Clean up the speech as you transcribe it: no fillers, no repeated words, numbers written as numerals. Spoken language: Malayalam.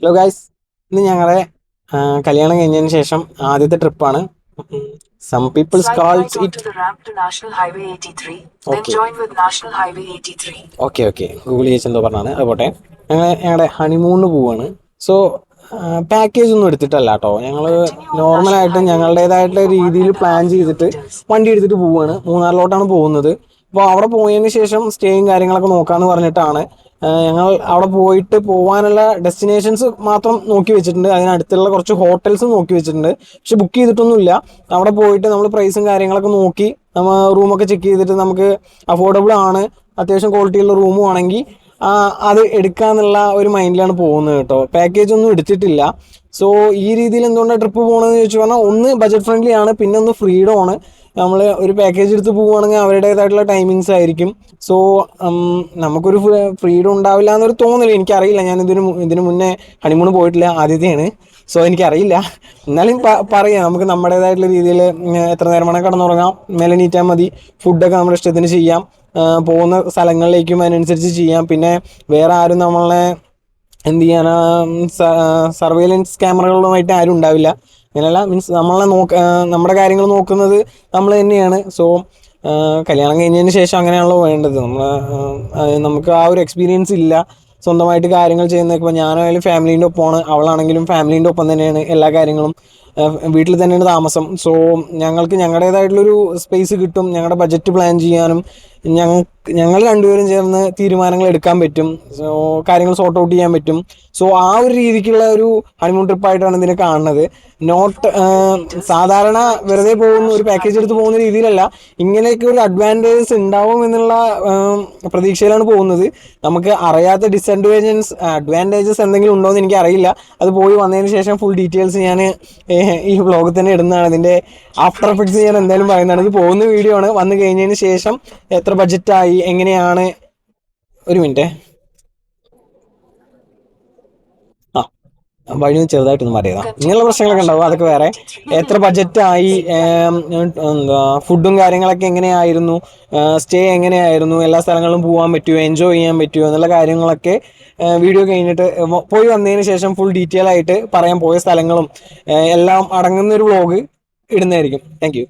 ഹലോ ഗായ്സ്, ഇന്ന് ഞങ്ങളെ കല്യാണം കഴിഞ്ഞതിന് ശേഷം ആദ്യത്തെ ട്രിപ്പാണ്. Some peoples calls it okay okay Google ചേച്ചെന്തോ പറഞ്ഞാണ്. അതുപോട്ടെ, ഞങ്ങൾ ഞങ്ങളുടെ ഹണിമൂണിന് പോവാണ്. സോ പാക്കേജ് ഒന്നും എടുത്തിട്ടല്ല കേട്ടോ, ഞങ്ങൾ നോർമലായിട്ട് ഞങ്ങളുടേതായിട്ടുള്ള രീതിയിൽ പ്ലാൻ ചെയ്തിട്ട് വണ്ടി എടുത്തിട്ട് പോവുകയാണ്. മൂന്നാറിലോട്ടാണ് പോകുന്നത്. അപ്പോൾ അവിടെ പോയതിന് ശേഷം സ്റ്റേയും കാര്യങ്ങളൊക്കെ നോക്കാമെന്ന് പറഞ്ഞിട്ടാണ് ഞങ്ങൾ അവിടെ പോയിട്ട് പോകാനുള്ള ഡെസ്റ്റിനേഷൻസ് മാത്രം നോക്കി വെച്ചിട്ടുണ്ട്. അതിനടുത്തുള്ള കുറച്ച് ഹോട്ടൽസ് നോക്കി വെച്ചിട്ടുണ്ട്. പക്ഷെ ബുക്ക് ചെയ്തിട്ടൊന്നുമില്ല. അവിടെ പോയിട്ട് നമ്മൾ പ്രൈസും കാര്യങ്ങളൊക്കെ നോക്കി നമ്മൾ റൂമൊക്കെ ചെക്ക് ചെയ്തിട്ട് നമുക്ക് അഫോർഡബിൾ ആണ്, അത്യാവശ്യം ക്വാളിറ്റിയുള്ള റൂമും ആണെങ്കിൽ അത് എടുക്കാന്നുള്ള ഒരു മൈൻഡിലാണ് പോകുന്നത് കേട്ടോ. പാക്കേജ് ഒന്നും എടുത്തിട്ടില്ല. സോ ഈ രീതിയിൽ എന്തുകൊണ്ടാണ് ട്രിപ്പ് പോകണമെന്ന് ചോദിച്ചു പറഞ്ഞാൽ, ഒന്ന് ബജറ്റ് ഫ്രണ്ട്ലി ആണ്, പിന്നെ ഒന്ന് ഫ്രീഡം ആണ്. നമ്മൾ ഒരു പാക്കേജ് എടുത്ത് പോവുകയാണെങ്കിൽ അവരുടേതായിട്ടുള്ള ടൈമിങ്സ് ആയിരിക്കും. സോ നമുക്കൊരു ഫ്രീഡം ഉണ്ടാവില്ല എന്നൊരു തോന്നല്. എനിക്കറിയില്ല, ഞാൻ ഇതിന് മുന്നേ ഹണിമൂൺ പോയിട്ടില്ല, ആദ്യത്തെയാണ്. സോ എനിക്കറിയില്ല. എന്നാലും പറയാം, നമുക്ക് നമ്മുടേതായിട്ടുള്ള രീതിയിൽ എത്ര നേരം വേണമെങ്കിൽ കിടന്നുറങ്ങാം, മേലെ നീറ്റാൽ മതി, ഫുഡൊക്കെ നമ്മുടെ ഇഷ്ടത്തിന് ചെയ്യാം, പോകുന്ന സ്ഥലങ്ങളിലേക്കും അതിനനുസരിച്ച് ചെയ്യാം. പിന്നെ വേറെ ആരും നമ്മളെ എന്ത് ചെയ്യാനാ, സർവൈലൻസ് ക്യാമറകളുമായിട്ട് ആരും ഉണ്ടാവില്ല. അങ്ങനെയല്ല, മീൻസ് നമ്മുടെ കാര്യങ്ങൾ നോക്കുന്നത് നമ്മൾ തന്നെയാണ്. സോ കല്യാണം കഴിഞ്ഞതിന് ശേഷം അങ്ങനെയാണല്ലോ വേണ്ടത്. നമുക്ക് ആ ഒരു എക്സ്പീരിയൻസ് ഇല്ല സ്വന്തമായിട്ട് കാര്യങ്ങൾ ചെയ്യുന്നത്. ഇപ്പോൾ ഞാനായാലും ഫാമിലീൻ്റെ ഒപ്പമാണ്, അവളാണെങ്കിലും ഫാമിലീൻ്റെ ഒപ്പം തന്നെയാണ് എല്ലാ കാര്യങ്ങളും. വീട്ടിൽ തന്നെയാണ് താമസം. സോ ഞങ്ങൾക്ക് ഞങ്ങളുടേതായിട്ടുള്ളൊരു സ്പേസ് കിട്ടും, ഞങ്ങളുടെ ബജറ്റ് പ്ലാൻ ചെയ്യാനും ഞങ്ങൾ രണ്ടുപേരും ചേർന്ന് തീരുമാനങ്ങൾ എടുക്കാൻ പറ്റും. സോ കാര്യങ്ങൾ സോർട്ട് ഔട്ട് ചെയ്യാൻ പറ്റും. സോ ആ ഒരു രീതിക്കുള്ള ഒരു ഹണിമൂൺ ട്രിപ്പായിട്ടാണ് ഇതിനെ കാണുന്നത്. നോട്ട് സാധാരണ വെറുതെ പോകുന്ന ഒരു പാക്കേജ് എടുത്ത് പോകുന്ന രീതിയിലല്ല, ഇങ്ങനെയൊക്കെ ഒരു അഡ്വാൻറ്റേജസ് ഉണ്ടാവും എന്നുള്ള പ്രതീക്ഷയിലാണ് പോകുന്നത്. നമുക്ക് അറിയാത്ത അഡ്വാൻറ്റേജസ് എന്തെങ്കിലും ഉണ്ടോ എന്ന് എനിക്ക് അറിയില്ല. അത് പോയി വന്നതിന് ശേഷം ഫുൾ ഡീറ്റെയിൽസ് ഞാൻ ഈ വ്ളോഗിൽ തന്നെ ഇടുന്നതാണ്. ഇതിൻ്റെ ആഫ്റ്റർ എഫക്ട്സ് ഞാൻ എന്തായാലും പറയുന്നതാണ്. ഇത് പോകുന്ന വീഡിയോ ആണ്. വന്നു കഴിഞ്ഞതിന് ശേഷം എത്ര ബഡ്ജറ്റായി, എങ്ങനെയാണ്, ഒരു മിനിറ്റ്, വഴി ചെറുതായിട്ടൊന്നും പറയാം. ഇങ്ങനെയുള്ള പ്രശ്നങ്ങളൊക്കെ ഉണ്ടാവും, അതൊക്കെ വേറെ. എത്ര ബഡ്ജറ്റായി, എന്താ ഫുഡും കാര്യങ്ങളൊക്കെ എങ്ങനെയായിരുന്നു, സ്റ്റേ എങ്ങനെയായിരുന്നു, എല്ലാ സ്ഥലങ്ങളും പോകാൻ പറ്റുമോ, എൻജോയ് ചെയ്യാൻ പറ്റുമോ എന്നുള്ള കാര്യങ്ങളൊക്കെ വീഡിയോ കഴിഞ്ഞിട്ട് പോയി വന്നതിന് ശേഷം ഫുൾ ഡീറ്റെയിൽ ആയിട്ട് പറയാൻ, പോയ സ്ഥലങ്ങളും എല്ലാം അടങ്ങുന്നൊരു വ്ളോഗ് ഇടുന്നതായിരിക്കും. Thank you.